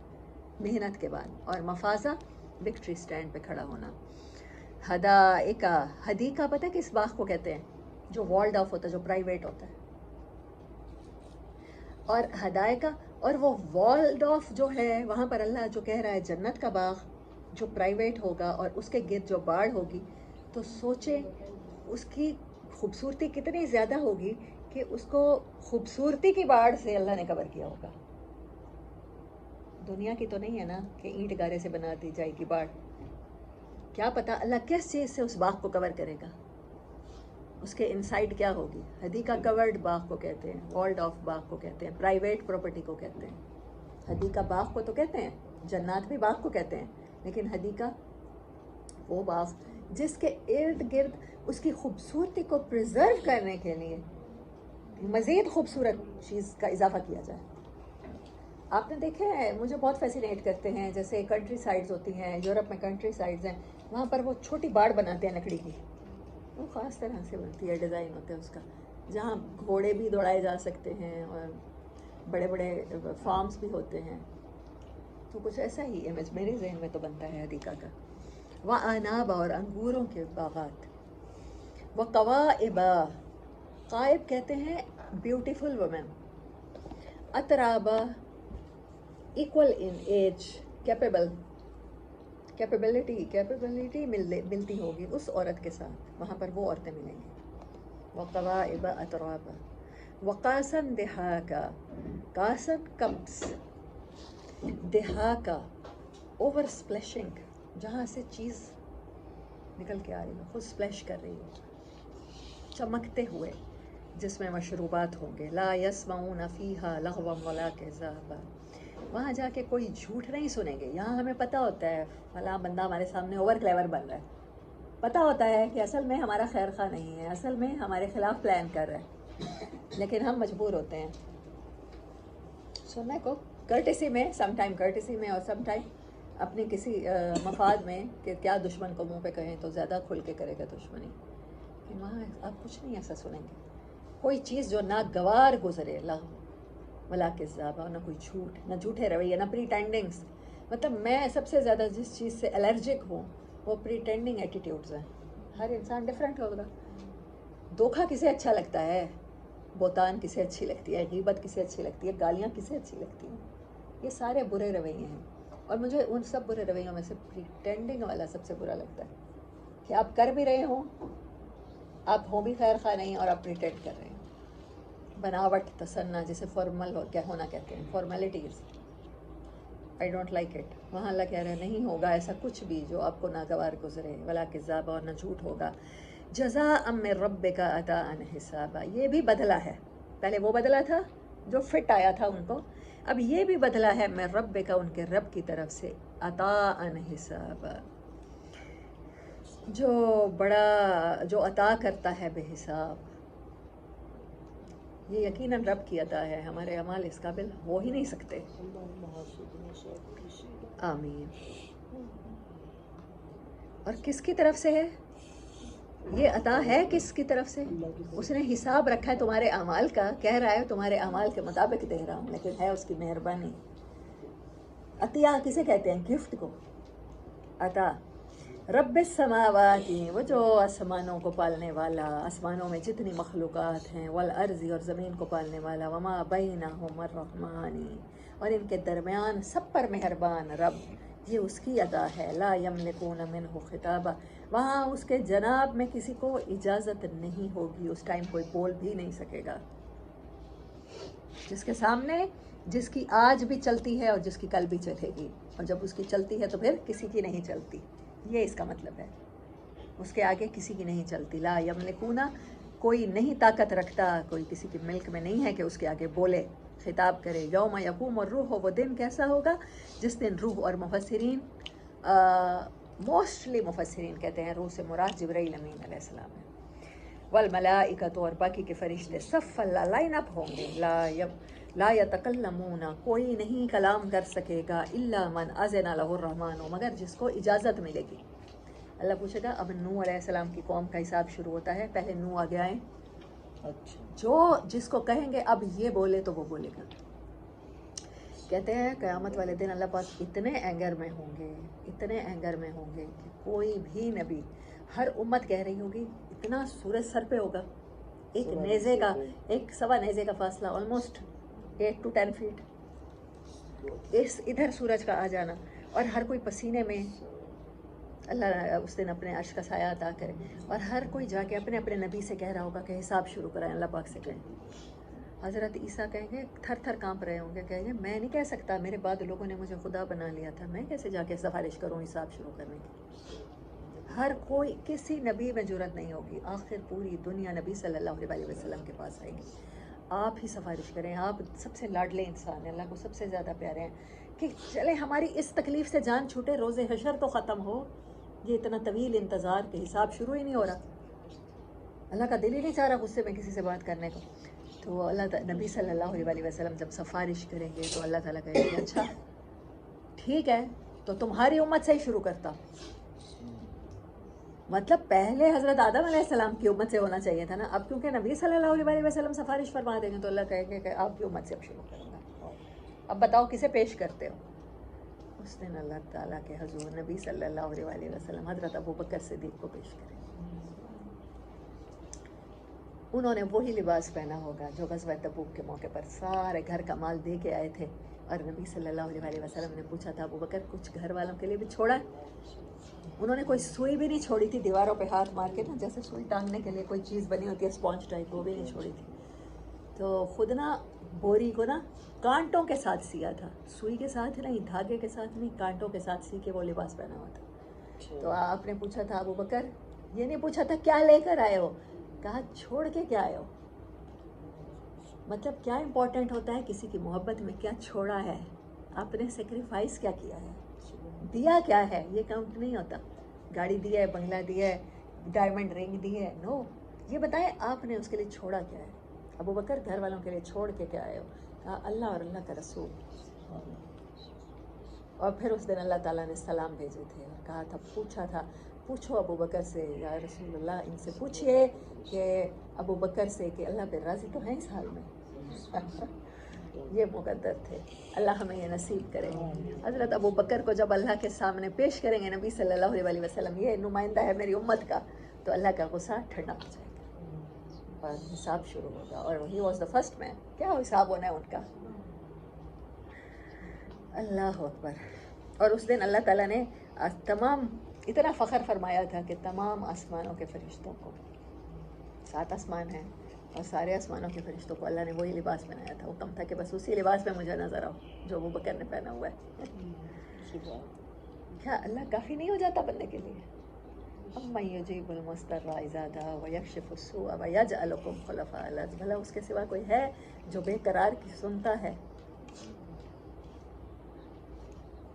محنت کے بعد. اور مفازا وکٹری سٹینڈ پہ کھڑا ہونا. حدائقہ، حدیقہ پتہ کس باغ کو کہتے ہیں؟ جو والڈ آف ہوتا ہے، جو پرائیویٹ ہوتا ہے. اور حدائقہ، اور وہ والڈ آف جو ہے وہاں پر اللہ جو کہہ رہا ہے جنت کا باغ جو پرائیویٹ ہوگا اور اس کے گرد جو باڑ ہوگی، تو سوچیں اس کی خوبصورتی کتنی زیادہ ہوگی کہ اس کو خوبصورتی کی باڑ سے اللہ نے کور کیا ہوگا. دنیا کی تو نہیں ہے نا کہ اینٹ گارے سے بنا دی جائے گی باڑ. کیا پتا اللہ کس چیز سے اس باغ کو کور کرے گا، اس کے انسائڈ کیا ہوگی. حدیقہ کورڈ باغ کو کہتے ہیں، والڈ آف باغ کو کہتے ہیں، پرائیویٹ پراپرٹی کو کہتے ہیں. حدیقہ باغ کو تو کہتے ہیں، جنات بھی باغ کو کہتے ہیں، لیکن حدیقہ وہ باغ جس کے ارد گرد اس کی خوبصورتی کو پریزرو کرنے کے لیے مزید خوبصورت چیز کا اضافہ کیا جائے. آپ نے دیکھے ہیں، مجھے بہت فیسینیٹ کرتے ہیں، جیسے کنٹری سائڈز ہوتی ہیں، یورپ میں کنٹری سائڈز ہیں، وہاں پر وہ چھوٹی باڑ بناتے ہیں لکڑی کی، وہ خاص طرح سے بنتی ہے، ڈیزائن ہوتا ہے اس کا، جہاں گھوڑے بھی دوڑائے جا سکتے ہیں اور بڑے بڑے فارمز بھی ہوتے ہیں. تو کچھ ایسا ہی امیج میرے ذہن میں تو بنتا ہے حدیقہ کا. وَأَنَابَ، اور انگوروں کے باغات. وَقَوَائِبَ، قائب کہتے ہیں بیوٹیفل وومن. اطرابا، ایکول ان ایج، کیپیبلٹی ملتی ہوگی اس عورت کے ساتھ، وہاں پر وہ عورتیں ملیں گی. وَقَوَائِبَ اطرابا. وَقَاسًا دِحَاقًا، قاسن کپس، دِحَاقًا اوور سپلیشنگ، جہاں سے چیز نکل کے آ رہی ہو، خود سپلیش کر رہی ہو، چمکتے ہوئے، جس میں مشروبات ہوں گے. لا یسمعون فیہا لغوا ولا کذابا، وہاں جا کے کوئی جھوٹ نہیں سنیں گے. یہاں ہمیں پتہ ہوتا ہے فلاں بندہ ہمارے سامنے اوور کلیور بن رہا ہے، پتہ ہوتا ہے کہ اصل میں ہمارا خیر خواہ نہیں ہے، اصل میں ہمارے خلاف پلان کر رہا ہے، لیکن ہم مجبور ہوتے ہیں سننے کو، کرٹیسی میں، سم ٹائم کرٹیسی میں، اور سم ٹائم اپنی کسی مفاد میں کہ کیا دشمن کو منہ پہ کہیں تو زیادہ کھل کے کرے گا دشمنی. لیکن وہاں آپ کچھ نہیں ایسا سنیں گے، کوئی چیز جو ناگوار گزرے، ولا کذابا، نہ کوئی جھوٹ، نہ جھوٹے رویے، نہ پریٹینڈنگس. مطلب میں سب سے زیادہ جس چیز سے الرجک ہوں وہ پریٹینڈنگ ایٹیٹیوڈز ہیں. ہر انسان ڈفرینٹ ہوگا. دھوکہ کسے اچھا لگتا ہے، بہتان کسے اچھی لگتی ہے، غیبت کسے اچھی لگتی ہے، گالیاں کسے اچھی لگتی ہیں. یہ سارے برے رویے ہیں، اور مجھے ان سب برے رویوں میں سے پریٹینڈنگ والا سب سے برا لگتا ہے، کہ آپ کر بھی رہے ہوں، آپ ہوں بھی خیر خواہ نہیں، اور آپ پریٹینڈ کر رہے ہیں. بناوٹ، تصنع، جسے فارمل کیا ہونا کہتے ہیں، formalities. I don't like it. وہاں اللہ کہہ رہے ہیں نہیں ہوگا ایسا کچھ بھی جو آپ کو ناگوار گزرے، ولا کذاب، اور نہ جھوٹ ہوگا. جزاء من ربک عطاء حسابا، یہ بھی بدلہ ہے. پہلے وہ بدلہ تھا جو فٹ آیا تھا ان کو، اب یہ بھی بدلہ ہے من ربک، ان کے رب کی طرف سے، عطاء حسابا، جو بڑا، جو عطا کرتا ہے بے حساب. یہ یقیناً رب کی عطا ہے، ہمارے اعمال اس قابل ہو ہی نہیں سکتے. آمین. اور کس کی طرف سے ہے یہ عطا؟ ہے کس کی طرف سے؟ اس نے حساب رکھا ہے تمہارے اعمال کا، کہہ رہا ہے تمہارے اعمال کے مطابق دے رہا ہوں، لیکن ہے اس کی مہربانی. عطیہ کسے کہتے ہیں؟ گفٹ کو عطا. رب السماواتی وہ جو آسمانوں کو پالنے والا، آسمانوں میں جتنی مخلوقات ہیں، والارض اور زمین کو پالنے والا، وما بینہم الرحمانی اور ان کے درمیان سب پر مہربان رب. یہ اس کی ادا ہے. لا یملکون منہ خطابا وہاں اس کے جناب میں کسی کو اجازت نہیں ہوگی، اس ٹائم کوئی بول بھی نہیں سکے گا. جس کے سامنے جس کی آج بھی چلتی ہے اور جس کی کل بھی چلے گی، اور جب اس کی چلتی ہے تو پھر کسی کی نہیں چلتی. یہ اس کا مطلب ہے، اس کے آگے کسی کی نہیں چلتی. لا یملکون کوئی نہیں طاقت رکھتا، کوئی کسی کی ملک میں نہیں ہے کہ اس کے آگے بولے، خطاب کرے. یوم یقوم الروح وہ دن کیسا ہوگا جس دن روح، اور مفسرین موسٹلی مفسرین کہتے ہیں روح سے مراد جبرائیل امین علیہ السلام ہے. والملائکۃ اور باقی کے فرشتے صفا لائن اپ ہوں گے. لا یتکلمون کوئی نہیں کلام کر سکے گا، الا من اذن لہ الرحمن مگر جس کو اجازت ملے گی. اللہ پوچھے گا. اب نوح علیہ السلام کی قوم کا حساب شروع ہوتا ہے. پہلے نوح آگے آئیں، اچھا جو جس کو کہیں گے اب یہ بولے تو وہ بولے گا. کہتے ہیں قیامت والے دن اللہ پاک اتنے اینگر میں ہوں گے، اتنے اینگر میں ہوں گے کہ کوئی بھی نبی، ہر امت کہہ رہی ہوگی اتنا سورج سر پہ ہوگا، ایک نیزے کا، ایک سوا نیزے کا فاصلہ، آلموسٹ 8 to 10 فیٹ، اس ادھر سورج کا آ جانا، اور ہر کوئی پسینے میں. اللہ اس دن اپنے عرش کا سایہ عطا کرے، اور ہر کوئی جا کے اپنے اپنے نبی سے کہہ رہا ہوگا کہ حساب شروع کرائیں. اللہ پاک سے کہیں. حضرت عیسیٰ کہیں گے، تھر تھر کانپ رہے ہوں گے، کہیں گے میں نہیں کہہ سکتا، میرے بعد لوگوں نے مجھے خدا بنا لیا تھا، میں کیسے جا کے سفارش کروں حساب شروع کرنے کی. ہر کوئی، کسی نبی میں جرت نہیں ہوگی. آخر پوری دنیا نبی صلی اللہ علیہ وسلم کے پاس آئے گی. آپ ہی سفارش کریں، آپ سب سے لاڈلے انسان ہیں، اللہ کو سب سے زیادہ پیارے ہیں، کہ چلے ہماری اس تکلیف سے جان چھوٹے، روز حشر تو ختم ہو. یہ اتنا طویل انتظار کہ حساب شروع ہی نہیں ہو رہا. اللہ کا دل ہی نہیں چاہ رہا غصے میں کسی سے بات کرنے کو. تو اللہ نبی صلی اللہ علیہ وسلم جب سفارش کریں گے تو اللہ تعالیٰ کہے گا اچھا ٹھیک ہے تو تمہاری امت سے ہی شروع کرتا. مطلب پہلے حضرت آدم علیہ السلام کی امت سے ہونا چاہیے تھا نا. اب کیونکہ نبی صلی اللہ علیہ وسلم سفارش فرما دیں گے تو اللہ کہے گا کہ آپ کی امت سے اب شروع کروں گا. اب بتاؤ کسے پیش کرتے ہو. اس دن اللہ تعالیٰ کے حضور نبی صلی اللہ علیہ وسلم حضرت ابو بکر صدیق کو پیش کریں. انہوں نے وہی لباس پہنا ہوگا جو غزوہ تبوک کے موقع پر سارے گھر کا مال دے کے آئے تھے، اور نبی صلی اللہ علیہ وسلم نے پوچھا تھا ابو بکر کچھ گھر والوں کے لیے بھی چھوڑا ہے؟ انہوں نے کوئی سوئی بھی نہیں چھوڑی تھی، دیواروں پہ ہاتھ مار کے نا جیسے سوئی ٹانگنے کے لیے کوئی چیز بنی ہوتی ہے اسپونج ٹائپ، وہ بھی نہیں چھوڑی تھی. تو خود نا بوری کو نا کانٹوں کے ساتھ سیا تھا، سوئی کے ساتھ نہیں، دھاگے کے ساتھ نہیں، کانٹوں کے ساتھ سی کے وہ لباس پہنا ہوا تھا. تو آپ نے پوچھا تھا ابو بکر، یہ نہیں پوچھا تھا کیا لے کر آئے ہو، کہا چھوڑ کے کیا آئے ہو. مطلب کیا امپورٹنٹ ہوتا ہے کسی کی محبت میں، کیا چھوڑا ہے، آپ نے سیکریفائس کیا کیا ہے، دیا کیا ہے، یہ کاؤنٹ نہیں ہوتا. گاڑی دی ہے، بنگلہ دیا ہے، ڈائمنڈ رنگ دی ہے، نو، یہ بتائیں آپ نے اس کے لیے چھوڑا کیا ہے. ابو بکر گھر والوں کے لیے چھوڑ کے کیا آئے ہو، کہا اللہ اور اللہ کا رسول. اور پھر اس دن اللہ تعالیٰ نے سلام بھیجے تھے اور کہا تھا، پوچھا تھا پوچھو ابو بکر سے، یا رسول اللہ ان سے پوچھئے کہ ابو بکر سے کہ اللہ پہ راضی تو ہیں اس حال میں. یہ مقدر تھے، اللہ ہمیں یہ نصیب کرے. حضرت ابو بکر کو جب اللہ کے سامنے پیش کریں گے نبی صلی اللہ علیہ وسلم، یہ نمائندہ ہے میری امت کا، تو اللہ کا غصہ ٹھنڈا ہو جائے گا اور حساب شروع ہوگا. اور ہی واز دا فرسٹ مین، کیا حساب ہونا ہے ان کا. اللہ اکبر. اور اس دن اللہ تعالیٰ نے تمام اتنا فخر فرمایا تھا کہ تمام آسمانوں کے فرشتوں کو، 7 آسمان ہیں، اور سارے آسمانوں کے فرشتوں کو اللہ نے وہی لباس پہنایا تھا. حکم تھا کہ بس اسی لباس میں مجھے نظر آؤ جو ابو بکر نے پہنا ہوا ہے. کیا اللہ کافی نہیں ہو جاتا بننے کے لیے؟ امن یجیب المضطر اذا دعا ویکشف السوء ویجعلکم خلفاء الارض. بھلا اس کے سوا کوئی ہے جو بے قرار کی سنتا ہے،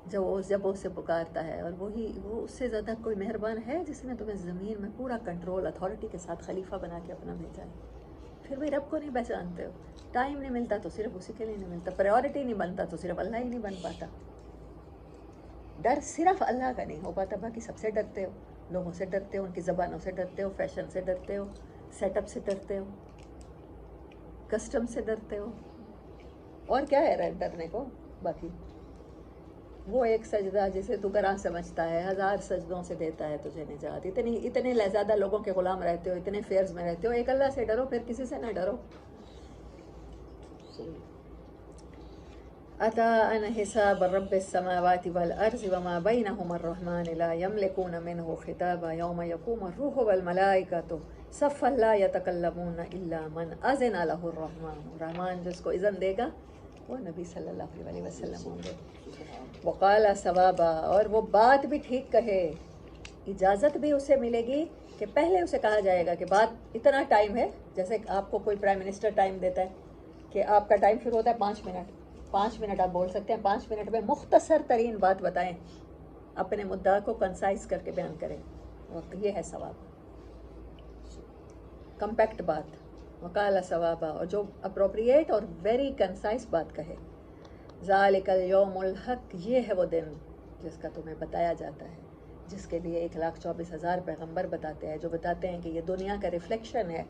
جب وہ اسے پکارتا ہے. اور وہ اس سے زیادہ کوئی مہربان ہے جس نے تمہیں زمین میں پورا کنٹرول اتھارٹی کے ساتھ خلیفہ بنا کے اپنا بھیجا ہے. پھر بھی رب کو نہیں پہچانتے ہو. ٹائم نہیں ملتا تو صرف اسی کے لیے نہیں ملتا، پریورٹی نہیں بنتا تو صرف اللہ ہی نہیں بن پاتا. ڈر صرف اللہ کا نہیں ہو پاتا، باقی سب سے ڈرتے ہو، لوگوں سے ڈرتے ہو، ان کی زبانوں سے ڈرتے ہو، فیشن سے ڈرتے ہو، سیٹ اپ سے ڈرتے ہو، کسٹم سے ڈرتے ہو، اور کیا ہے ڈرنے کو باقی. وہ ایک سجدہ جسے تو گراں سمجھتا ہے 1000 سجدوں سے دیتا ہے تجھے نجات. اتنے زیادہ لوگوں کے غلام رہتے ہو, اتنے فیئرز میں رہتے ہو, ایک اللہ سے ڈرو, پھر کسی سے نہ ڈرو. صحیح. اتا ان حساب رب السماوات والارض وما بینہما الرحمن لا یملکون منہ خطابا یوم یقوم الروح والملائکۃ صفا لا یتکلمون الا من اذن لہ الرحمن. رحمان جس کو اذن دے گا وہ نبی صلی اللہ علیہ وسلم ہوں گے. وقال ثوابا, اور وہ بات بھی ٹھیک کہے, اجازت بھی اسے ملے گی کہ پہلے اسے کہا جائے گا کہ بات اتنا ٹائم ہے, جیسے آپ کو کوئی پرائم منسٹر ٹائم دیتا ہے کہ آپ کا ٹائم شروع ہوتا ہے 5 منٹ, 5 منٹ آپ بول سکتے ہیں, 5 منٹ میں مختصر ترین بات بتائیں, اپنے مدعا کو کنسائز کر کے بیان کریں. یہ ہے ثواب, کمپیکٹ بات. وقال ثوابا, اور جو اپروپریٹ اور ویری کنسائز بات کہے. ذالک الیوم الحق, یہ ہے وہ دن جس کا تمہیں بتایا جاتا ہے, جس کے لیے 1,24,000 پیغمبر بتاتے ہیں, جو بتاتے ہیں کہ یہ دنیا کا ریفلیکشن ہے,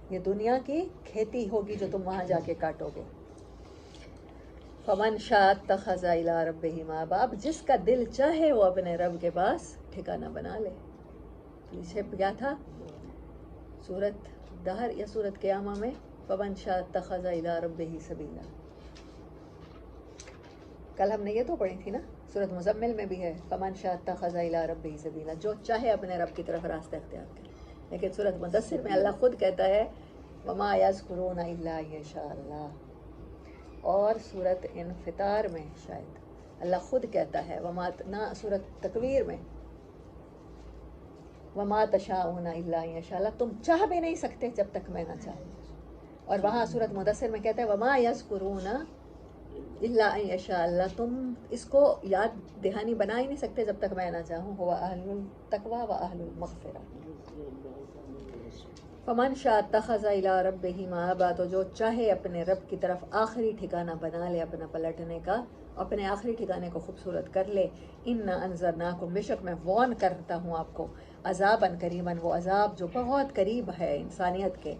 یہ دنیا کی کھیتی ہوگی جو تم وہاں جا کے کاٹو گے. فمن شاء اتخذ الی ربہ مآبا, اب جس کا دل چاہے وہ اپنے رب کے پاس ٹھکانہ بنا لے. پیچھے کیا تھا سورت دہر یا سورت قیامہ میں, فمن شاء اتخذ الی ربہ سبیلا. کل ہم نے یہ تو پڑھی تھی نا, سورت مزمل میں بھی ہے فمن شاء اتخذ الی ربہ سبیلا, جو چاہے اپنے رب کی طرف راستہ اختیار کرے. لیکن سورت مدثر میں اللہ خود کہتا ہے وما یذکرون الا ان یشاء اللہ. اور سورت انفطار میں شاید اللہ خود کہتا ہے وما, نہ سورت تکویر میں وما تشاءون الا ان یشاء اللہ, تم چاہ بھی نہیں سکتے جب تک میں نہ چاہوں. اور وہاں سورت مدثر میں کہتا ہے وما یذکرون الا ان یشاء اللہ, تم اس کو یاد دہانی بنا ہی نہیں سکتے جب تک میں نہ چاہوں. ہوا اہل التقوی و اہل المغفرہ. فمن شاء اتخذ الی ربہ مآبا, تو جو چاہے اپنے رب کی طرف آخری ٹھکانہ بنا لے اپنا پلٹنے کا, اپنے آخری ٹھکانے کو خوبصورت کر لے. انا انذرناکم, بے شک میں وارن کرتا ہوں آپ کو, عذابا قریبا, وہ عذاب جو بہت قریب ہے انسانیت کے.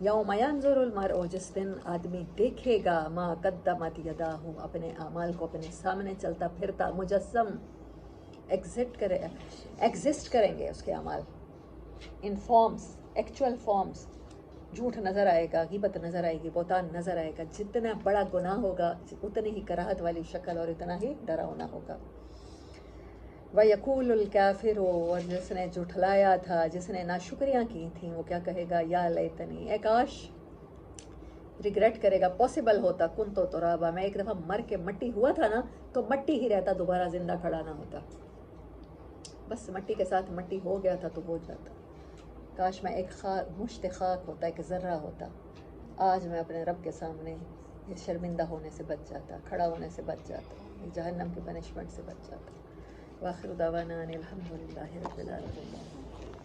یوم ینظر المرء, جس دن آدمی دیکھے گا ما قدمت یداہ, اپنے اعمال کو اپنے سامنے چلتا پھرتا مجسم ایگزسٹ کریں گے اس کے اعمال ان فارمز, ایکچوئل فارمز. جھوٹ نظر آئے گا, غیبت نظر آئے گی, بہتان نظر آئے گا. جتنا بڑا گناہ ہوگا اتنی ہی کراہت والی شکل اور اتنا ہی ڈراؤنا ہوگا. وَيَقُولُ الْكَافِرُ, اور جس نے جھٹلایا تھا, جس نے ناشکریاں کی تھیں, وہ کیا کہے گا یا لیتنی, اے کاش, ریگریٹ کرے گا, پاسبل ہوتا کنتو ترابا, میں ایک دفعہ مر کے مٹی ہوا تھا نا تو مٹی ہی رہتا, دوبارہ زندہ کھڑا نہ ہوتا. بس مٹی کے ساتھ مٹی ہو گیا تھا تو ہو جاتا. کاش میں ایک مشت خاک ہوتا, ایک ذرہ ہوتا, آج میں اپنے رب کے سامنے یہ شرمندہ ہونے سے بچ جاتا, کھڑا ہونے سے بچ جاتا, جہنم کی پنشمنٹ سے بچ جاتا. وآخر دعوانا ان الحمد للہ رب العالمین.